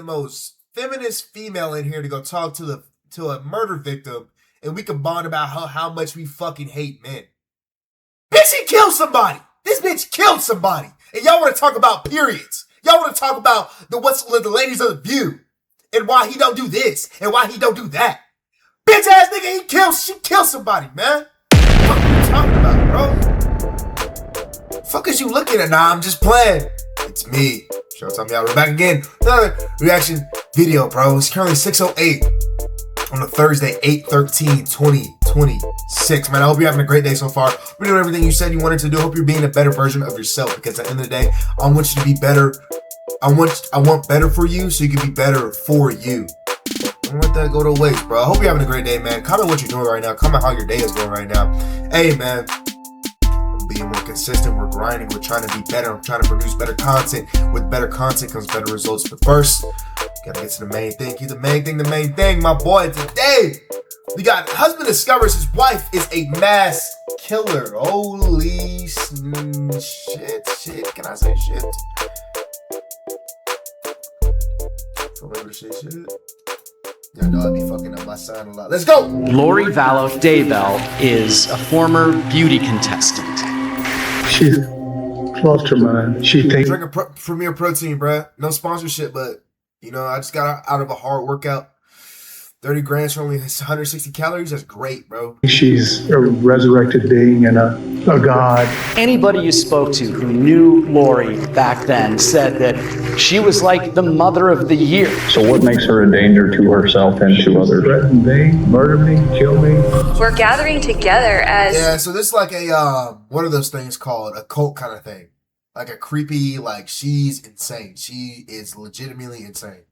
the most feminist female in here to go talk to a murder victim, and we can bond about how much we fucking hate men. Bitch, he killed somebody. This bitch killed somebody, and y'all want to talk about periods. Y'all want to talk about the ladies of the View and why he don't do this and why he don't do that. Bitch ass nigga, she killed somebody, man. What are you talking about, bro? Fuck is you looking at? Nah, I'm just playing. It's me. Showtime, y'all. We're back again. Another reaction video, bro. It's currently 6:08 on a Thursday, 8/13/2026. Man, I hope you're having a great day so far. We're doing everything you said you wanted to do. I hope you're being a better version of yourself, because at the end of the day, I want you to be better. I want better for you so you can be better for you. Don't let that go to waste, bro. I hope you're having a great day, man. Comment what you're doing right now. Comment how your day is going right now. Hey, man. I'm being more consistent. We're grinding. We're trying to be better. I'm trying to produce better content. With better content comes better results. But first, gotta get to the main thing. Keep the main thing, my boy. Today, we got husband discovers his wife is a mass killer. Holy shit. Can I say shit? Remember to say shit? Y'all know I be fucking up my sign a lot. Let's go! Lori Vallow Daybell is a former beauty contestant. She's lost her mind. She thinks Drink a Premier Protein, bruh. No sponsorship, but you know, I just got out of a hard workout. 30 grams for only 160 calories. That's great, bro. she's a resurrected being and a god. Anybody you spoke to who knew Lori back then said that she was like the mother of the year. So what makes her a danger to herself and to others? Threaten me, murder me, kill me. We're gathering together as... Yeah, so this is like a, one of those things called a cult kind of thing. Like a creepy, like she's insane. She is legitimately insane.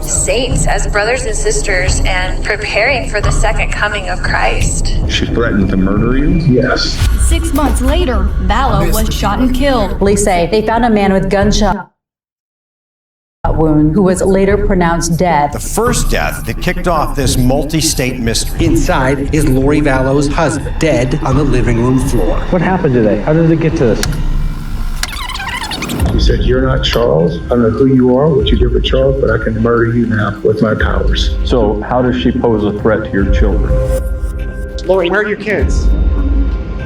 saints, as brothers and sisters, and preparing for the second coming of Christ. She threatened to murder you? Yes. 6 months later, Vallow was shot and killed. Police say they found a man with gunshot wound who was later pronounced dead. The first death that kicked off this multi-state mystery. Inside is Lori Vallow's husband, dead on the living room floor. What happened today? How did it get to this? She said, "You're not Charles. I don't know who you are, what you did with Charles, but I can murder you now with my powers." So how does she pose a threat to your children? Lori, where are your kids?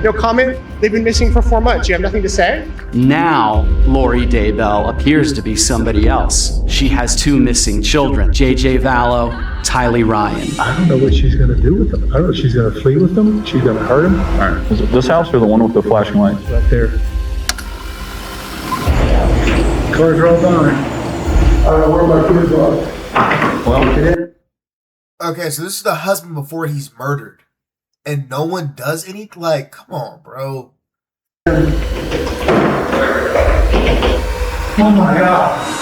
No comment? They've been missing for 4 months. You have nothing to say? Now, Lori Daybell appears to be somebody else. She has 2 missing children, JJ Vallow, Tylee Ryan. I don't know what she's going to do with them. I don't know if she's going to flee with them. She's going to hurt them. All right. Is it this house or the one with the flashing lights? Right there. Cars are all gone. I don't know where my kids are. Well, Okay, so this is the husband before he's murdered. And no one does anything? Like, come on, bro. Oh my God.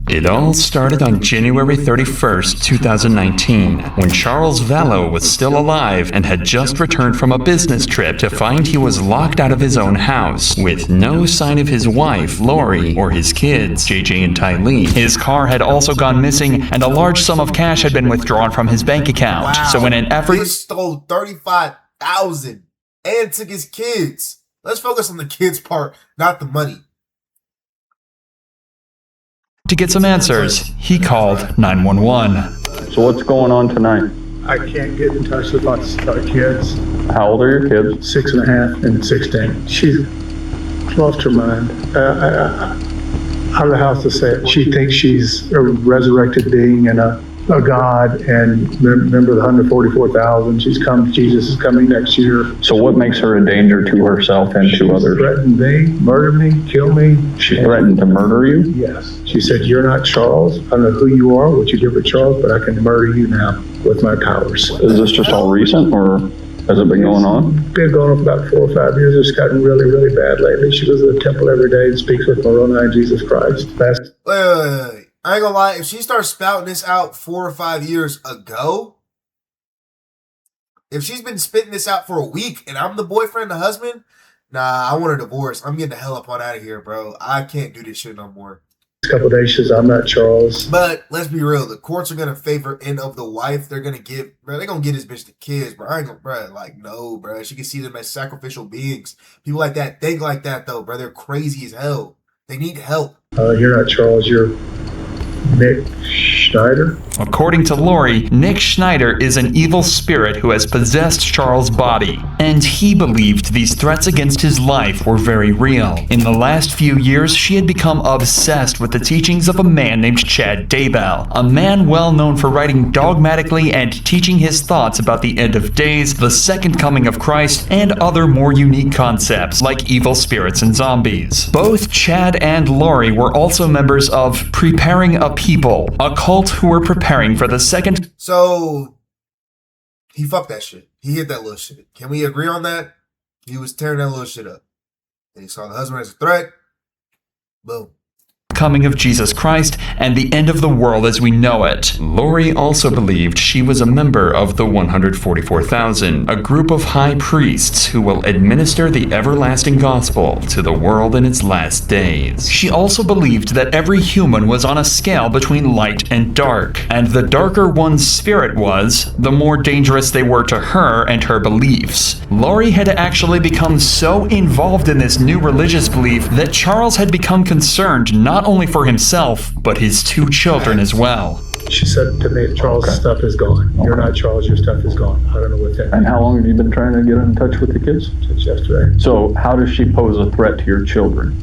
It all started on January 31st, 2019, when Charles Vallow was still alive and had just returned from a business trip to find he was locked out of his own house, with no sign of his wife, Lori, or his kids, JJ and Tylee. His car had also gone missing, and a large sum of cash had been withdrawn from his bank account. Wow. So in an effort... They stole $35,000 and took his kids. Let's focus on the kids part, not the money. To get some answers, he called 911. so what's going on tonight? I can't get in touch with our kids. How old are your kids? 6.5 and 16. She's lost her mind. I don't know how else to say it. She thinks she's a resurrected being and a god, and remember the 144,000. Jesus is coming next year. So what makes her a danger to herself and to others? Threatened me, murder me, kill me. She threatened to murder you? Yes. She said, "You're not Charles. I don't know who you are, what you did with Charles, but I can murder you now with my powers." Is this just all recent, or has it been going on? Been going on for about 4 or 5 years. It's gotten really, really bad lately. She goes to the temple every day and speaks with Moroni and Jesus Christ. Wait. I ain't gonna lie, if she starts spouting this out 4 or 5 years ago, if she's been spitting this out for a week and I'm the boyfriend, the husband, nah, I want a divorce. I'm getting the hell up on out of here, bro. I can't do this shit no more. It's couple of days, she says, I'm not Charles. But let's be real, the courts are gonna favor end of the wife. They're gonna give, bro. They're gonna get his bitch the kids, bro. I ain't gonna, bro. Like, no, bro. She can see them as sacrificial beings. People like that think like that, though, bro. They're crazy as hell. They need help. You're not Charles. You're Nick Schneider. According to Lori, Nick Schneider is an evil spirit who has possessed Charles' body, and he believed these threats against his life were very real. In the last few years, she had become obsessed with the teachings of a man named Chad Daybell, a man well known for writing dogmatically and teaching his thoughts about the end of days, the second coming of Christ, and other more unique concepts like evil spirits and zombies. Both Chad and Lori were also members of Preparing a People, a cult who were preparing for the second. So he fucked that shit. He hit that little shit. Can we agree on that? He was tearing that little shit up. And he saw the husband as a threat. Boom. Coming of Jesus Christ and the end of the world as we know it. Lori also believed she was a member of the 144,000, a group of high priests who will administer the everlasting gospel to the world in its last days. She also believed that every human was on a scale between light and dark, and the darker one's spirit was, the more dangerous they were to her and her beliefs. Lori had actually become so involved in this new religious belief that Charles had become concerned not only for himself, but his two children as well. She said to me, Charles' stuff is gone. You're not Charles, your stuff is gone. I don't know what that means. And how long have you been trying to get in touch with the kids? Since yesterday. So how does she pose a threat to your children?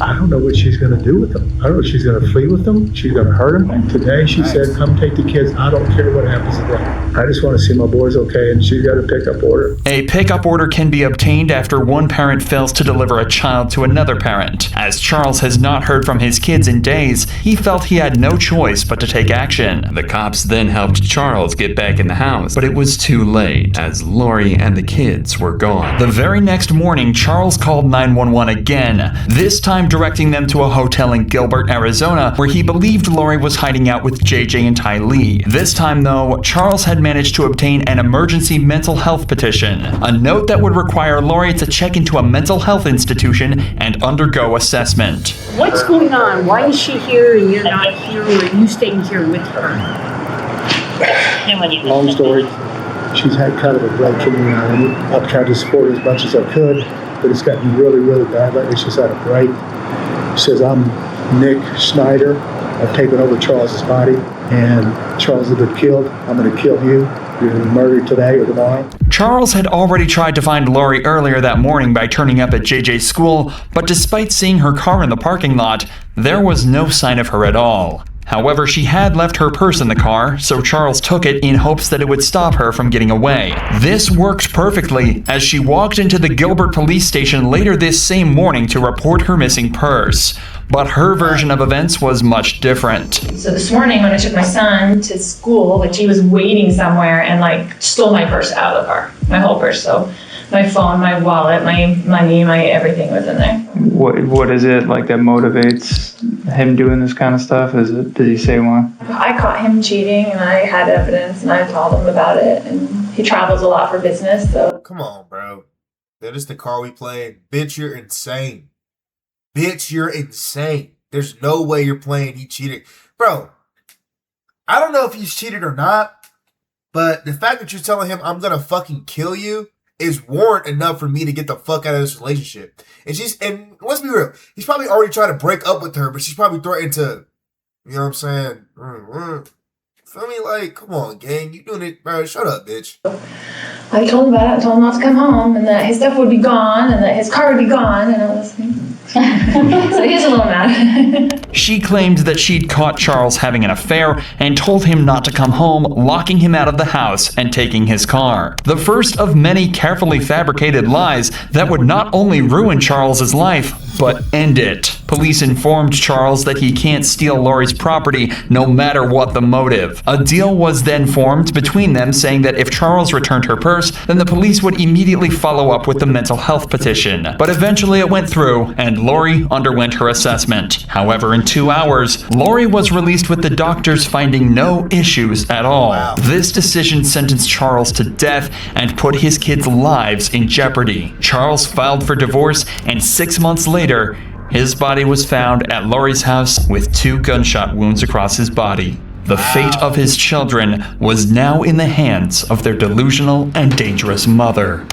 I don't know what she's going to do with them. I don't know if she's going to flee with them. She's going to hurt them. And today she said, come take the kids. I don't care what happens to them. I just want to see my boys okay. And she got a pickup order. A pickup order can be obtained after one parent fails to deliver a child to another parent. As Charles has not heard from his kids in days, he felt he had no choice but to take action. The cops then helped Charles get back in the house, but it was too late, as Lori and the kids were gone. The very next morning, Charles called 911 again, this time directing them to a hotel in Gilbert, Arizona, where he believed Lori was hiding out with JJ and Ty Lee. This time, though, Charles had managed to obtain an emergency mental health petition, a note that would require Lori to check into a mental health institution and undergo assessment. What's going on? Why is she here and you're not here, or are you staying here with her? Long story. She's had kind of a break from me. I've tried to support her as much as I could, but it's gotten really, really bad lately. She's had a break. She says, I'm Nick Schneider. I've taken over Charles's body, and Charles has been killed. I'm going to kill you. You're going to be murdered today or tomorrow. Charles had already tried to find Lori earlier that morning by turning up at JJ's school, but despite seeing her car in the parking lot, there was no sign of her at all. However, she had left her purse in the car, so Charles took it in hopes that it would stop her from getting away. This worked perfectly, as she walked into the Gilbert police station later this same morning to report her missing purse. But her version of events was much different. So this morning when I took my son to school, he was waiting somewhere and stole my purse out of the car, my whole purse. So my phone, my wallet, my money, my everything was in there. What is it that motivates him doing this kind of stuff? Did he say why? I caught him cheating and I had evidence and I told him about it, and he travels a lot for business, so. Come on, bro. That is the car we playing. Bitch, you're insane. Bitch, you're insane. There's no way you're playing he cheated. Bro, I don't know if he's cheated or not, but the fact that you're telling him I'm gonna fucking kill you is warrant enough for me to get the fuck out of this relationship. And let's be real, he's probably already trying to break up with her, but she's probably threatened to, you know what I'm saying? Feel me? Come on, gang, you doing it, bro? Shut up, bitch. I told him about it. I told him not to come home and that his stuff would be gone and that his car would be gone and all this thing. So he's a little mad. She claimed that she'd caught Charles having an affair and told him not to come home, locking him out of the house and taking his car. The first of many carefully fabricated lies that would not only ruin Charles's life, but end it. Police informed Charles that he can't steal Lori's property no matter what the motive. A deal was then formed between them saying that if Charles returned her purse, then the police would immediately follow up with the mental health petition. But eventually it went through, and Lori underwent her assessment. However, in 2 hours, Lori was released with the doctors finding no issues at all. Wow. This decision sentenced Charles to death and put his kids' lives in jeopardy. Charles filed for divorce, and 6 months later, His body was found at Lori's house with 2 gunshot wounds across his body. The fate of his children was now in the hands of their delusional and dangerous mother.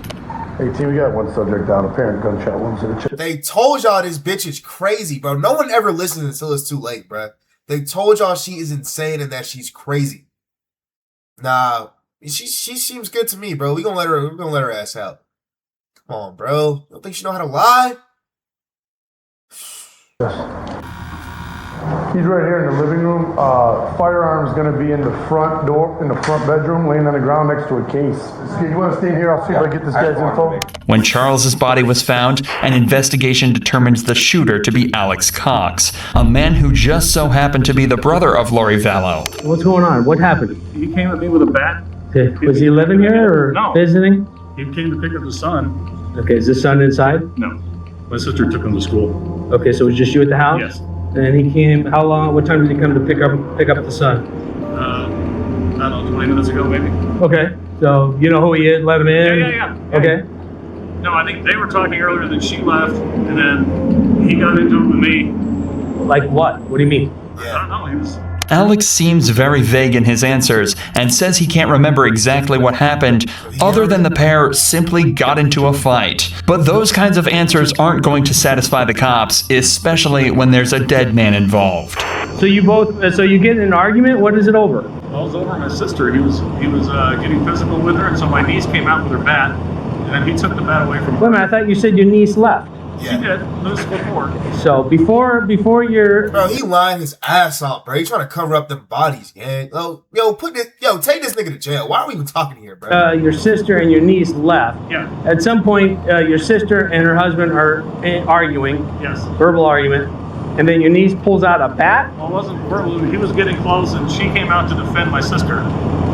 Hey, team, we got one subject down, apparent gunshot wounds in the chest. They told y'all this bitch is crazy, bro. No one ever listens until it's too late, bro. They told y'all she is insane and that she's crazy. Nah, she seems good to me, bro. We're gonna let her ass out. Come on, bro. You don't think she know how to lie? He's right here in the living room. Firearm's gonna be in the front door, in the front bedroom, laying on the ground next to a case. You wanna stay in here? I'll see if I get this guy's info. When Charles's body was found, an investigation determines the shooter to be Alex Cox, a man who just so happened to be the brother of Lori Vallow. What's going on? What happened? He came at me with a bat. Was he living here or visiting? He came to pick up his son. Okay, is his son inside? No. My sister took him to school. Okay, so it was just you at the house? Yes. And he came, how long, what time did he come to pick up the son? I don't know, 20 minutes ago maybe. Okay, so you know who he is, let him in? Yeah. Okay. No, I think they were talking earlier, then she left, and then he got into it with me. Like what? What do you mean? I don't know, he was... Alex seems very vague in his answers and says he can't remember exactly what happened, other than the pair simply got into a fight. But those kinds of answers aren't going to satisfy the cops, especially when there's a dead man involved. So you get in an argument? What is it over? Well, it was over my sister. He was getting physical with her, and so my niece came out with her bat, and then he took the bat away from her. Wait a minute, I thought you said your niece left. She did. This was before. So before you're... Bro, he lying his ass off, bro. He trying to cover up them bodies, gang. Take this nigga to jail. Why are we even talking here, bro? Your sister and your niece left. Yeah. At some point, your sister and her husband are arguing. Yes. Verbal argument. And then your niece pulls out a bat? Well, it wasn't verbal. He was getting close, and she came out to defend my sister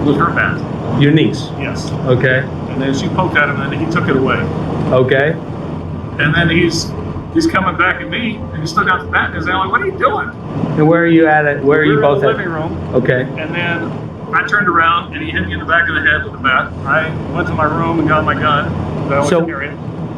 with her bat. Your niece? Yes. Okay. And then she poked at him, and then he took it away. Okay. And then he's coming back at me, and he still got the bat in his hand. I'm like, what are you doing? And where are you at it? Where are you both in the at? living room. Okay. And then I turned around, and he hit me in the back of the head with the bat. I went to my room and got my gun. So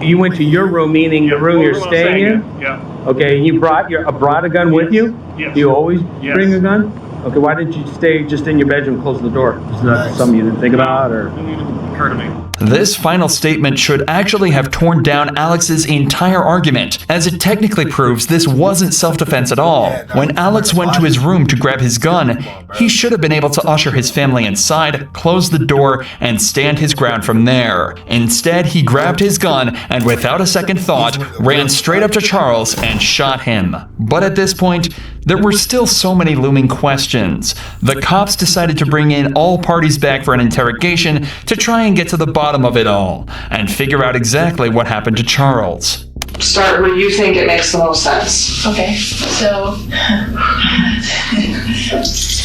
you went to your room, meaning the room you're staying in? Yeah. Okay, and you brought a gun with you? Yes. You always bring a gun? Okay, why didn't you stay just in your bedroom, close the door? Is that something you didn't think about, or? It didn't even occur to me. This final statement should actually have torn down Alex's entire argument, as it technically proves this wasn't self-defense at all. When Alex went to his room to grab his gun, he should have been able to usher his family inside, close the door, and stand his ground from there. Instead, he grabbed his gun and without a second thought, ran straight up to Charles and shot him. But at this point, there were still so many looming questions. The cops decided to bring in all parties back for an interrogation to try and get to the bottom of it all and figure out exactly what happened to Charles. Start where you think it makes the most sense. Okay, so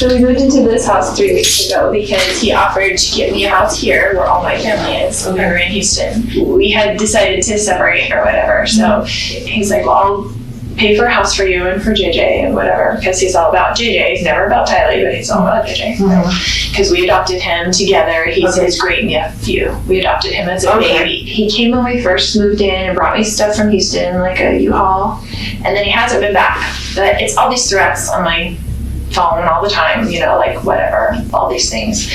we moved into this house 3 weeks ago because he offered to give me a house here where all my family is. We were in Houston. We had decided to separate or whatever, so he's like, well, I'll pay for a house for you and for JJ and whatever, because he's all about JJ. He's never about Tylee, but he's all about JJ. Because we adopted him together. He's his great nephew. We adopted him as a baby. He came when we first moved in and brought me stuff from Houston, like a U-Haul, and then he hasn't been back. But it's all these threats on my phone all the time, like whatever, all these things.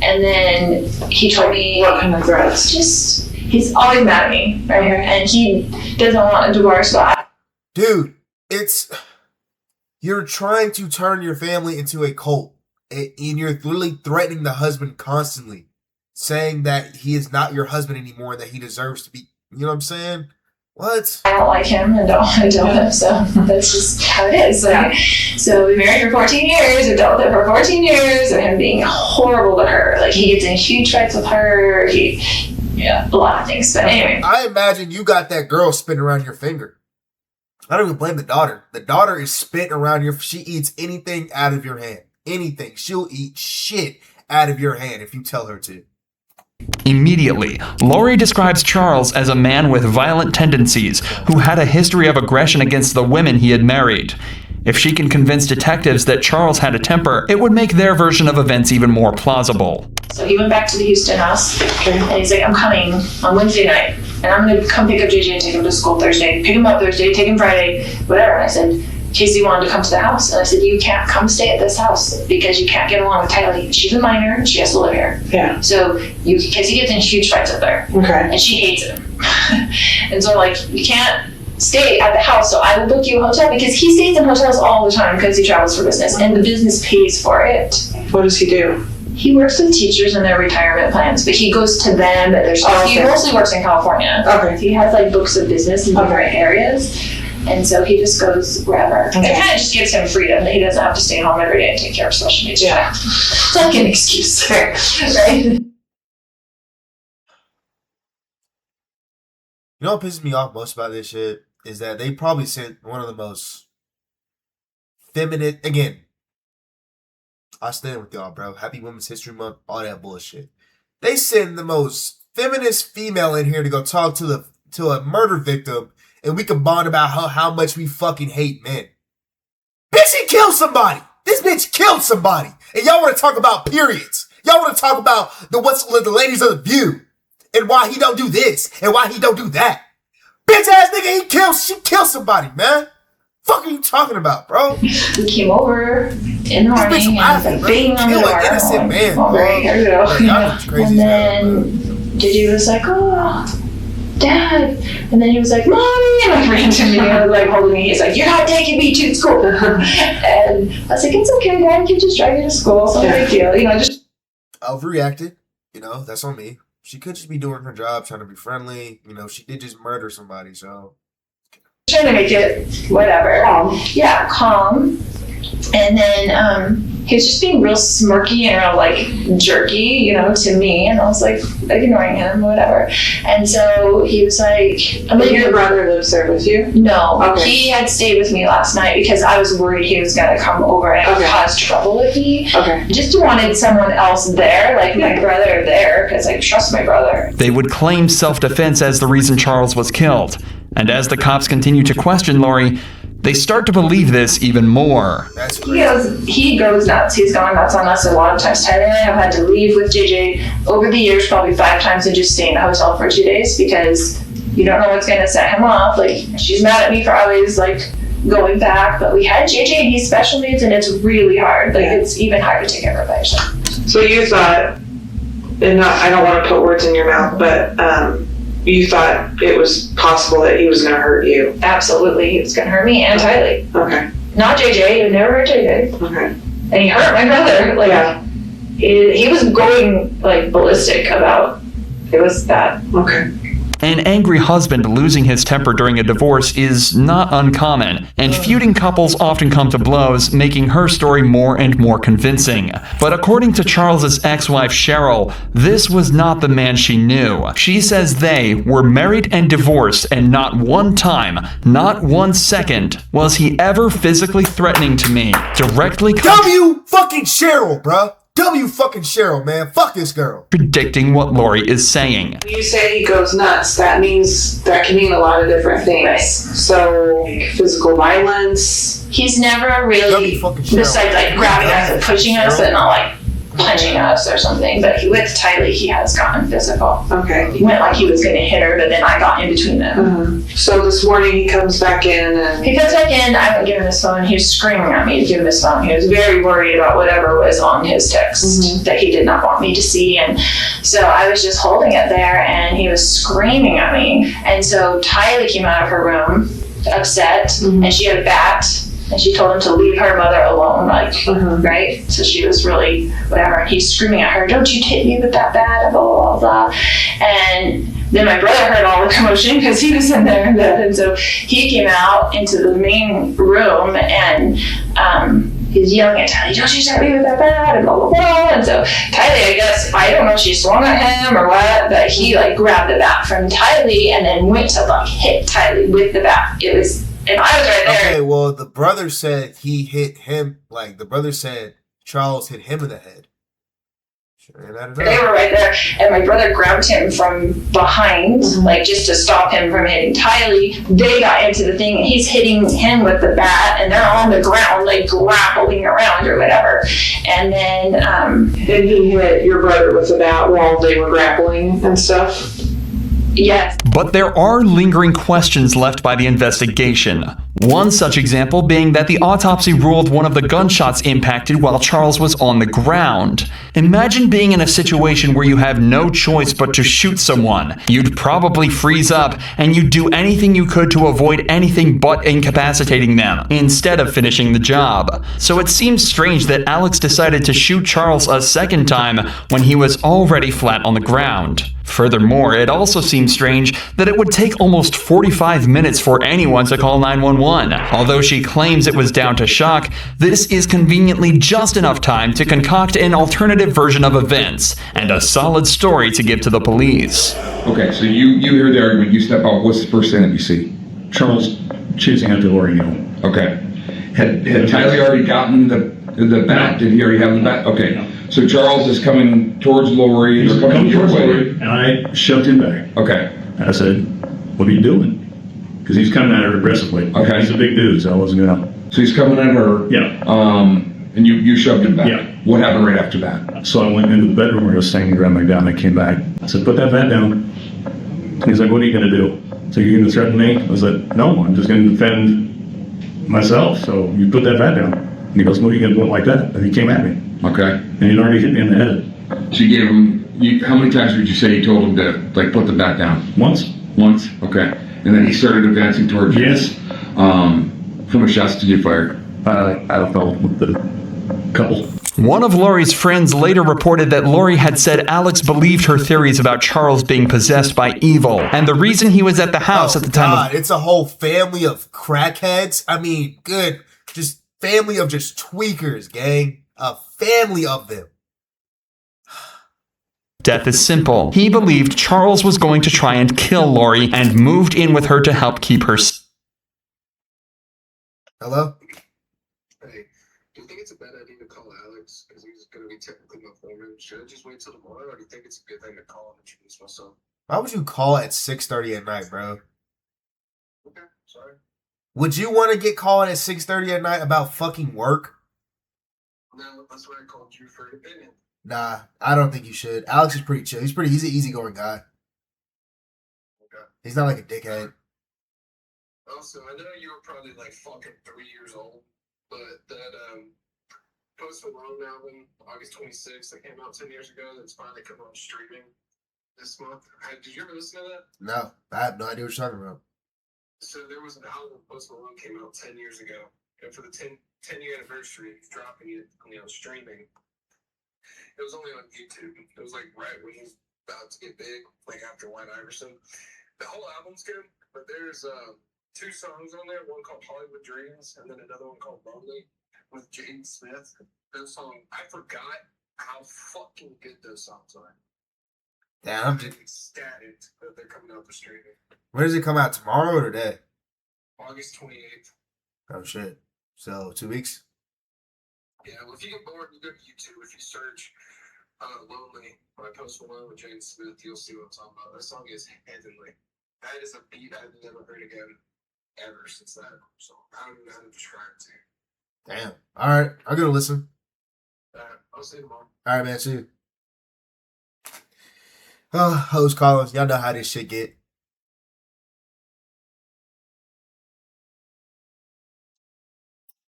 And then he told me, what kind of threats? Just, he's always mad at me, right here, and he doesn't want a divorce, but dude, you're trying to turn your family into a cult, and you're literally threatening the husband constantly, saying that he is not your husband anymore, and that he deserves to be, you know what I'm saying? What? I don't like him and don't him, so that's just how it is. So we married for 14 years, we dealt with it for 14 years, and him being horrible to her. Like, he gets in huge fights with her, a lot of things, but anyway. I imagine you got that girl spinning around your finger. I don't even blame the daughter. The daughter is spitting around she eats anything out of your hand. Anything. She'll eat shit out of your hand if you tell her to. Immediately, Lori describes Charles as a man with violent tendencies who had a history of aggression against the women he had married. If she can convince detectives that Charles had a temper, it would make their version of events even more plausible. So he went back to the Houston house, and he's like, I'm coming on Wednesday night. and I'm gonna come pick up JJ and take him to school Thursday. Pick him up Thursday, take him Friday, whatever. And I said, Casey wanted to come to the house, and I said, you can't come stay at this house because you can't get along with Tylee. She's a minor and she has to live here. Yeah. So Casey gets in huge fights up there. Okay. And she hates him. And so like, you can't stay at the house, so I will book you a hotel, because he stays in hotels all the time because he travels for business and the business pays for it. What does he do? He works with teachers and their retirement plans, but he goes to them at their school. He mostly works in California. Okay. He has like books of business in different areas. And so he just goes wherever. It kind of just gives him freedom that he doesn't have to stay home every day and take care of special needs. Yeah. It's like an excuse, right? You know what pisses me off most about this shit is that they probably sent one of the most feminine, again, I stand with y'all, bro. Happy Women's History Month, all that bullshit. They send the most feminist female in here to go talk to a murder victim, and we can bond about how much we fucking hate men. Bitch, he killed somebody. This bitch killed somebody. And y'all want to talk about periods. Y'all want to talk about the ladies of the View and why he don't do this and why he don't do that. Bitch ass nigga, she killed somebody, man. Fuck are you talking about, bro? He came over in the morning and was like banging on the door. An innocent man, all right, here we go. Crazy and then JJ was like, oh, Dad. And then he was like, Mommy, and like ran to me and like holding me. He's like, you're not taking me to school. And I was like, it's okay, Dad, can just drive you to school. It's not a big deal. You know, just overreacted. You know, that's on me. She could just be doing her job, trying to be friendly. You know, she did just murder somebody, so. Trying to make it whatever. Yeah, calm. And then he was just being real smirky and real like jerky, you know, to me. And I was like ignoring him, whatever. And so he was like, But your brother lives there with you? No. Okay. He had stayed with me last night because I was worried he was going to come over and cause trouble with me. Okay. Just wanted someone else there, like my brother there, because I trust my brother. They would claim self-defense as the reason Charles was killed. And as the cops continue to question Lori, they start to believe this even more. He goes nuts. He's gone nuts on us a lot of times. Tyler and I have had to leave with JJ over the years probably 5 times and just stay in a hotel for 2 days because you don't know what's going to set him off. Like, she's mad at me for always like going back, but we had JJ and he's special needs and it's really hard. Like, it's even hard to take care of by yourself. So you thought, and I don't want to put words in your mouth, but you thought it was possible that he was going to hurt you? Absolutely, he was going to hurt me and Tylee. Okay. Not JJ, he would never hurt JJ. Okay. And he hurt my brother. Like, he was going like ballistic about it. Was bad. Okay. An angry husband losing his temper during a divorce is not uncommon, and feuding couples often come to blows, making her story more and more convincing. But according to Charles's ex-wife Cheryl, this was not the man she knew. She says they were married and divorced, and not one time, not 1 second, was he ever physically threatening to me. Directly W fucking Cheryl, bruh. W fucking Cheryl, man. Fuck this girl. Predicting what Lori is saying. When you say he goes nuts, that can mean a lot of different things. Right. So, physical violence. He's never really, besides like grabbing us and pushing us and not like punching us or something, but with Tylee, he has gotten physical. Okay. He went like he was going to hit her, but then I got in between them. So this morning he comes back in and... He comes back in, I won't give him his phone. He was screaming at me to give him his phone. He was very worried about whatever was on his text that he did not want me to see. And so I was just holding it there and he was screaming at me. And so Tylee came out of her room upset and she had a bat. And she told him to leave her mother alone, like, right? So she was really, whatever. And he's screaming at her, don't you hit me with that bat, blah, blah, blah. And then my brother heard all the commotion because he was in there. And so he came out into the main room and he's yelling at Tylee, don't you hit me with that bat, and blah, blah, blah. And so Tylee, I guess, I don't know if she swung at him or what, but he like grabbed the bat from Tylee and then went to like hit Tylee with the bat. It was... And I was right there. Okay, well, the brother said he hit him. Like, the brother said Charles hit him in the head. Sure, I don't know. They were right there, and my brother grabbed him from behind, like, just to stop him from hitting Tylee. They got into the thing, and he's hitting him with the bat, and they're on the ground, like, grappling around or whatever. And then, he hit your brother with the bat while they were grappling and stuff? Yes. But there are lingering questions left by the investigation. One such example being that the autopsy ruled one of the gunshots impacted while Charles was on the ground. Imagine being in a situation where you have no choice but to shoot someone. You'd probably freeze up, and you'd do anything you could to avoid anything but incapacitating them, instead of finishing the job. So it seems strange that Alex decided to shoot Charles a second time when he was already flat on the ground. Furthermore, it also seems strange that it would take almost 45 minutes for anyone to call 911. Although she claims it was down to shock, this is conveniently just enough time to concoct an alternative version of events, and a solid story to give to the police. Okay, so you hear the argument, you step out, what's the first thing that you see? Charles chasing after Lori Neal. Okay. Had Tylee already gotten the bat? Did he already have the bat? Okay. So Charles is coming towards Lori. He's coming towards Lori, and I shoved him back. Okay. And I said, "What are you doing?" Because he's coming at her aggressively. Okay. He's a big dude, so I wasn't gonna. So he's coming at her. Yeah. And you shoved him back. Yeah. What happened right after that? So I went into the bedroom where he was staying and grabbed my gun. I came back. I said, "Put that bat down." He's like, "What are you gonna do?" So you're gonna threaten me? I was like, "No, I'm just gonna defend myself. So you put that bat down." And he goes, "What are you gonna do it like that?" And he came at me. Okay. And he'd already hit me in the head. So you gave him, how many times would you say you told him to, like, put the bat down? Once. Once? Okay. And then he started advancing towards you? Yes. How much shots did you fire? I don't know, with the couple. One of Lori's friends later reported that Lori had said Alex believed her theories about Charles being possessed by evil, and the reason he was at the house at the time of... It's a whole family of crackheads. I mean, just family of just tweakers, gang. A family of them. Death is simple. He believed Charles was going to try and kill Lori and moved in with her to help keep her... Hello? Hey, do you think it's a bad idea to call Alex? Because he's going to be technically my foreman. Should I just wait till tomorrow, or do you think it's a good thing to call and introduce myself? Why would you call at 6:30 at night, bro? Okay, sorry. Would you want to get called at 6:30 at night about fucking work? No, that's why I called you for an opinion. Nah, I don't think you should. Alex is pretty chill. He's an easygoing guy. Okay. He's not like a dickhead. Also, I know you were probably like fucking 3 years old, but that Post Malone album, August 26th, that came out 10 years ago, that's finally come on streaming this month. Did you ever listen to that? No, I have no idea what you're talking about. So there was an album Post Malone came out 10 years ago, and for the 10-year anniversary, he's dropping it, streaming. It was only on YouTube. It was like right when he's about to get big, like after White Iverson. The whole album's good, but there's 2 songs on there, one called Hollywood Dreams, and then another one called Lonely with Jaden Smith. Those songs, I forgot how fucking good those songs are. Damn, I'm just ecstatic that they're coming out for streaming. When does it come out, tomorrow or today? August 28th. Oh shit. So 2 weeks? Yeah, well, if you get bored, you go to YouTube. If you search Lonely by Post Malone with Jaden Smith, you'll see what I'm talking about. That song is heavenly. That is a beat I've never heard again ever since that song. I don't even know how to describe it to you. Damn. Alright, I'll go to listen. I'll see you tomorrow. Alright, man, see you. Oh, host Collins, y'all know how this shit get.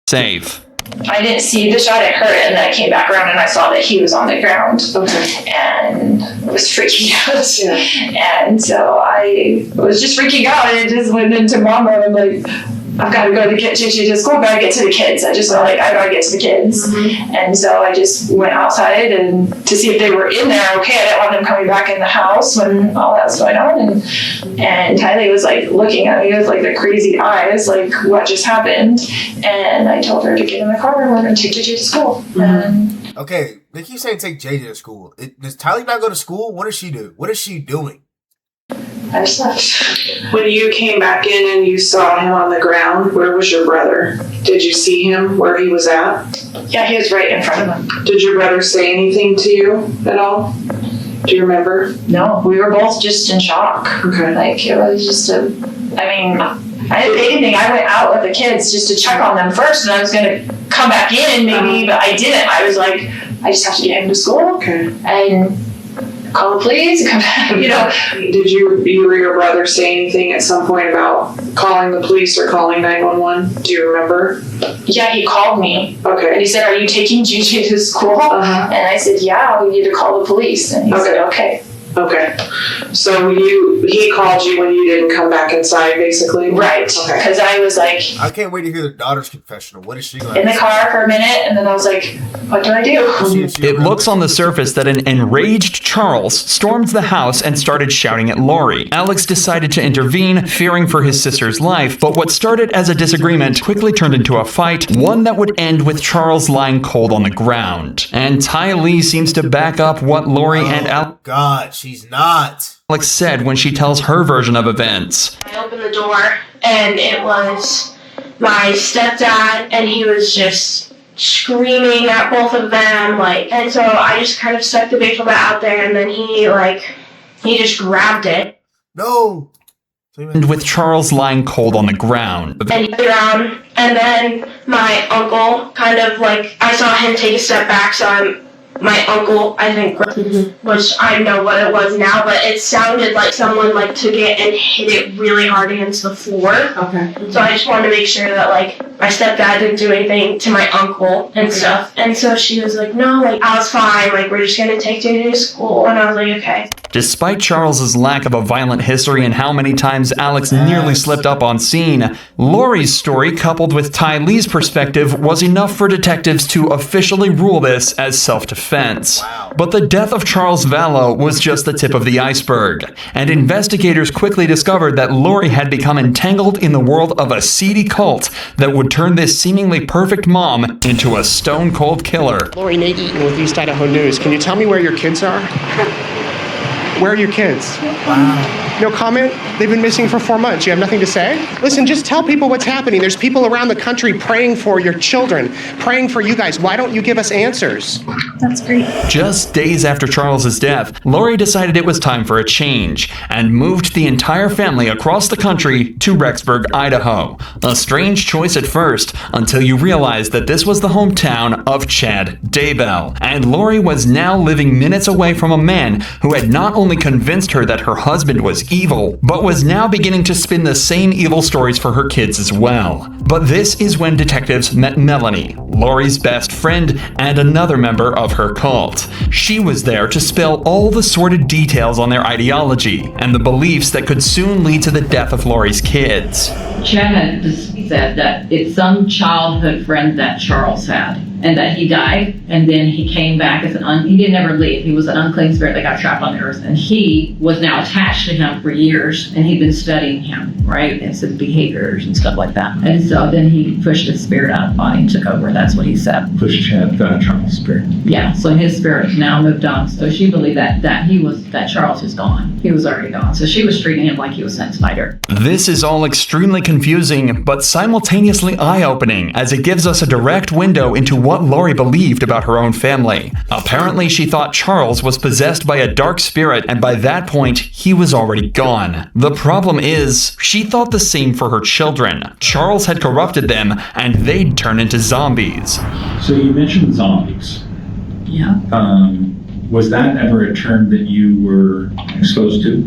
Save. I didn't see the shot, it hurt, and then I came back around and I saw that he was on the ground. Okay. And I was freaking out. Yeah. And so I was just freaking out, and it just went into mom mode. I'm like, I've got to go to get JJ to school, gotta get to the kids. I just felt like I gotta get to the kids. Mm-hmm. And so I just went outside and to see if they were in there okay. I didn't want them coming back in the house when all that was going on. And Tylee was like looking at me with like the crazy eyes, like what just happened. And I told her to get in the car and we're gonna take JJ to school. Mm-hmm. Okay, they keep saying take JJ to school. Does Tylee not go to school? What does she do? What is she doing? I slept. When you came back in and you saw him on the ground, where was your brother? Did you see him where he was at? Yeah, he was right in front of him. Did your brother say anything to you at all? Do you remember? No, we were both just in shock. Okay. Like, it was just I didn't say anything. I went out with the kids just to check on them first, and I was going to come back in maybe, but I didn't. I was like, I just have to get him to school. Okay. And call the police, come back, you know. Did you or your brother say anything at some point about calling the police or calling 911? Do you remember? Yeah, he called me. Okay. And he said, "Are you taking JJ to school?" And I said, "Yeah, we need to call the police." And he said, "Okay." Okay. So he called you when you didn't come back inside, basically? Right. Okay. Because I was like I can't wait to hear the daughter's confessional. What is she going to in the car for a minute, and then I was like, what do I do? It looks on the surface that an enraged Charles stormed the house and started shouting at Lori. Alex decided to intervene, fearing for his sister's life, but what started as a disagreement quickly turned into a fight, one that would end with Charles lying cold on the ground. And Ty Lee seems to back up what Lori and God, she's not. Alex said when she tells her version of events. I opened the door, and it was my stepdad, and he was just screaming at both of them, and so I just kind of stuck the baseball bat out there, and then he just grabbed it. No. And with Charles lying cold on the ground. And then my uncle kind of I saw him take a step back, so my uncle, I think, which I know what it was now, but it sounded like someone took it and hit it really hard against the floor. Okay. So I just wanted to make sure that my stepdad didn't do anything to my uncle and stuff. And so she was like, no, I was fine. We're just gonna take JJ to school. And I was like, okay. Despite Charles's lack of a violent history and how many times Alex nearly slipped up on scene, Lori's story coupled with Ty Lee's perspective was enough for detectives to officially rule this as self-defense. But the death of Charles Vallow was just the tip of the iceberg, and investigators quickly discovered that Lori had become entangled in the world of a seedy cult that would turn this seemingly perfect mom into a stone-cold killer. Lori, Nate Eaton with East Idaho News. Can you tell me where your kids are? Where are your kids? Wow. No comment? They've been missing for 4 months. You have nothing to say? Listen, just tell people what's happening. There's people around the country praying for your children, praying for you guys. Why don't you give us answers? That's great. Just days after Charles's death, Lori decided it was time for a change and moved the entire family across the country to Rexburg, Idaho. A strange choice at first, until you realized that this was the hometown of Chad Daybell, and Lori was now living minutes away from a man who had not only convinced her that her husband was evil, but was now beginning to spin the same evil stories for her kids as well. But this is when detectives met Melanie, Lori's best friend and another member of her cult. She was there to spill all the sordid details on their ideology and the beliefs that could soon lead to the death of Lori's kids. Chad had just said that it's some childhood friend that Charles had, and that he died, and then he came back as he didn't ever leave. He was an unclean spirit that got trapped on the earth, and he was now attached to him for years, and he'd been studying him, right, and some behaviors and stuff like that. And so then he pushed his spirit out of the body and took over. That's what he said. Pushed Charles' spirit. Yeah, so his spirit now moved on. So she believed that Charles is gone. He was already gone. So she was treating him like he was Zack Snyder. This is all extremely confusing, but simultaneously eye-opening, as it gives us a direct window into what Lori believed about her own family. Apparently, she thought Charles was possessed by a dark spirit, and by that point, he was already gone. The problem is, she thought the same for her children. Charles had corrupted them, and they'd turn into zombies. So you mentioned zombies. Yeah. Was that ever a term that you were exposed to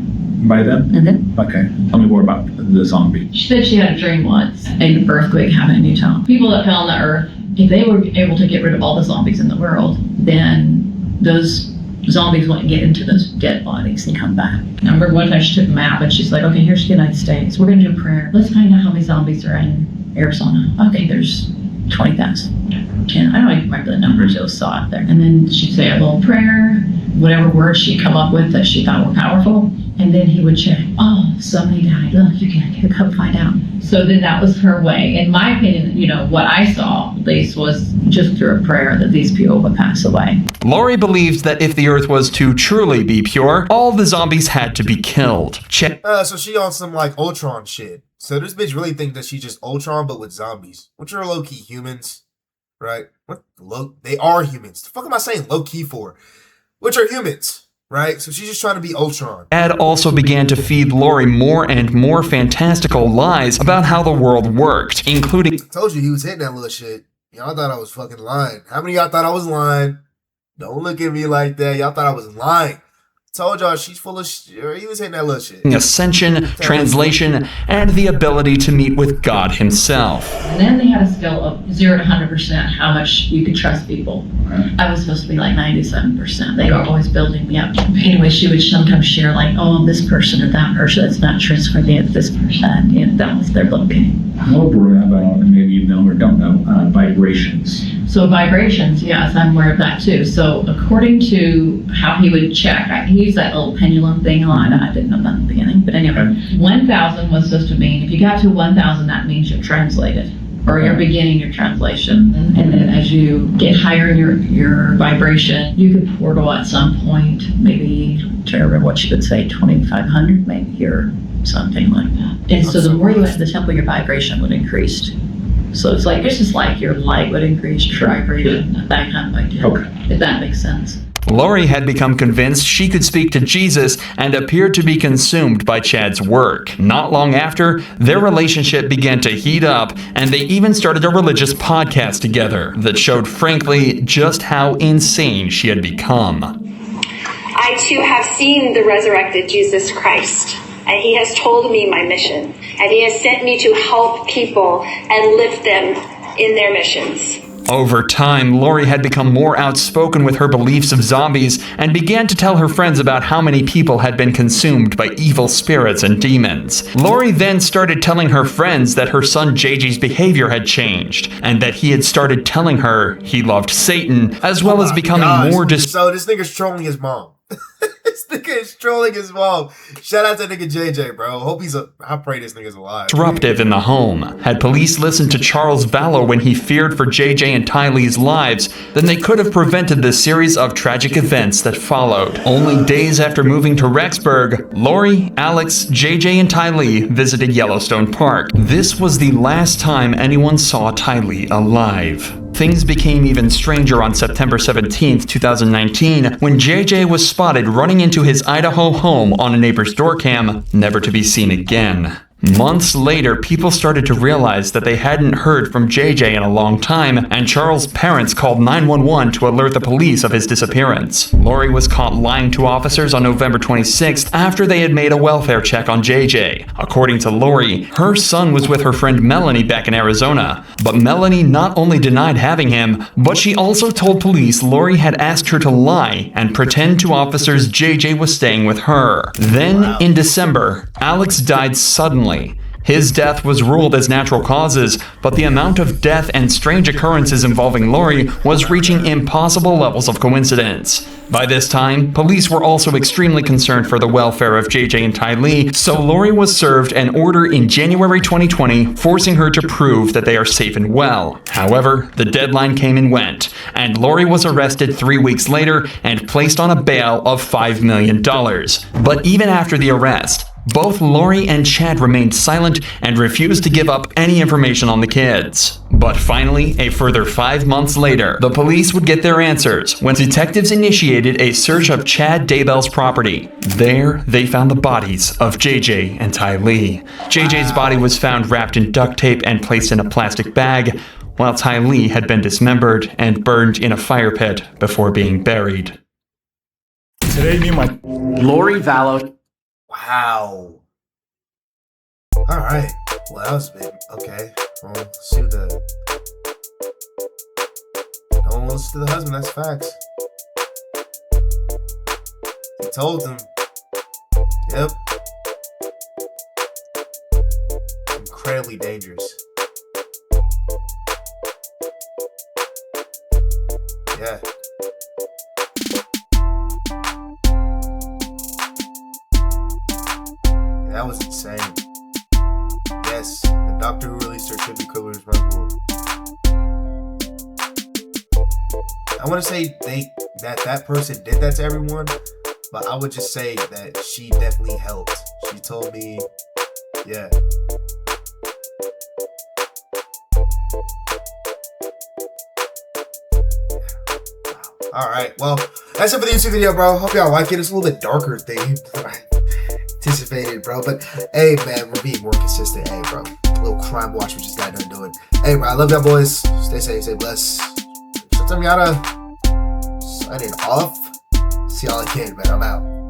by them? Mm-hmm. Okay. Tell me more about the zombie. She said she had a dream once, an earthquake happened in Utah. People that fell on the earth, if they were able to get rid of all the zombies in the world, then those zombies wouldn't get into those dead bodies and come back. I remember one time she took a map and she's like, okay, here's the United States. We're going to do a prayer. Let's find out how many zombies are in Arizona. Okay, there's 20,000. 10. I don't even remember the numbers. It was so out there. And then she'd say a little prayer, whatever words she'd come up with that she thought were powerful. And then he would check, oh, somebody died. Look, you can come find out. So then that was her way. In my opinion, what I saw, at least, was just through a prayer that these people would pass away. Lori believed that if the earth was to truly be pure, all the zombies had to be killed. So she on some Ultron shit. So this bitch really think that she just Ultron but with zombies, which are low-key humans, right? They are humans. The fuck am I saying low-key for? Which are humans. Right? So she's just trying to be Ultron. Chad also began to feed Lori more and more fantastical lies about how the world worked, including... I told you he was hitting that little shit. Y'all thought I was fucking lying. How many of y'all thought I was lying? Don't look at me like that. Y'all thought I was lying. Told y'all she's full of shit. He was hitting that little shit. Ascension, translation, and the ability to meet with God himself. And then they had a scale of 0 to 100% how much you could trust people. I was supposed to be like 97%. They were always building me up. Anyway, she would sometimes share like, oh, this person or that person, that's not trustworthy, it's this person, and that was their booking. More broad about, maybe you know or don't know, vibrations. So vibrations, yes, I'm aware of that too. So according to how he would check, he used that little pendulum thing on. I didn't know that in the beginning, but anyway, 1,000 was supposed to mean if you got to 1,000, that means you're translated, or you're beginning your translation. And then as you get higher in your vibration, you could portal at some point, maybe, I don't remember what you would say, 2,500 maybe, or something like that. And so the more you went to the temple, your vibration would increase. So it's just like your light would increase, your vibration, that kind of idea. Okay. If that makes sense. Lori had become convinced she could speak to Jesus and appeared to be consumed by Chad's work. Not long after, their relationship began to heat up, and they even started a religious podcast together that showed, frankly, just how insane she had become. I too have seen the resurrected Jesus Christ, and he has told me my mission, and he has sent me to help people and lift them in their missions. Over time, Lori had become more outspoken with her beliefs of zombies and began to tell her friends about how many people had been consumed by evil spirits and demons. Lori then started telling her friends that her son JJ's behavior had changed and that he had started telling her he loved Satan, as well as becoming more So this nigga's trolling his mom. This nigga is trolling his mom. Shout out to nigga JJ, bro. I pray this nigga's alive. Disruptive in the home. Had police listened to Charles Vallow when he feared for JJ and Tylee's lives, then they could have prevented the series of tragic events that followed. Only days after moving to Rexburg, Lori, Alex, JJ, and Tylee visited Yellowstone Park. This was the last time anyone saw Tylee alive. Things became even stranger on September 17, 2019, when JJ was spotted running into his Idaho home on a neighbor's door cam, never to be seen again. Months later, people started to realize that they hadn't heard from JJ in a long time, and Charles' parents called 911 to alert the police of his disappearance. Lori was caught lying to officers on November 26th after they had made a welfare check on JJ. According to Lori, her son was with her friend Melanie back in Arizona, but Melanie not only denied having him, but she also told police Lori had asked her to lie and pretend to officers JJ was staying with her. Then, in December, Alex died suddenly. His death was ruled as natural causes, but the amount of death and strange occurrences involving Lori was reaching impossible levels of coincidence. By this time, police were also extremely concerned for the welfare of JJ and Tylee, so Lori was served an order in January 2020 forcing her to prove that they are safe and well. However, the deadline came and went, and Lori was arrested 3 weeks later and placed on a bail of $5 million. But even after the arrest, both Lori and Chad remained silent and refused to give up any information on the kids. But finally, a further 5 months later, the police would get their answers when detectives initiated a search of Chad Daybell's property. There, they found the bodies of JJ and Tylee. JJ's body was found wrapped in duct tape and placed in a plastic bag, while Tylee had been dismembered and burned in a fire pit before being buried. Today, me and my Lori Vallow. Wow. All right. Well, that was big. Okay. Well, shoot the. No one listens to the husband. That's facts. He told them. Yep. Incredibly dangerous. Yeah. That was insane. Yes, the doctor who released her should be criminally responsible. I want to say that person did that to everyone, but I would just say that she definitely helped. She told me, yeah. Wow. All right, well, that's it for the YouTube video, bro. Hope y'all like it. It's a little bit darker thing. Anticipated, bro, but hey, man, we're being more consistent. Hey, bro, a little crime watch we just got done doing. Hey, bro, I love y'all boys. Stay safe, stay blessed. Shut them yada. Signing off. See y'all again, man. I'm out.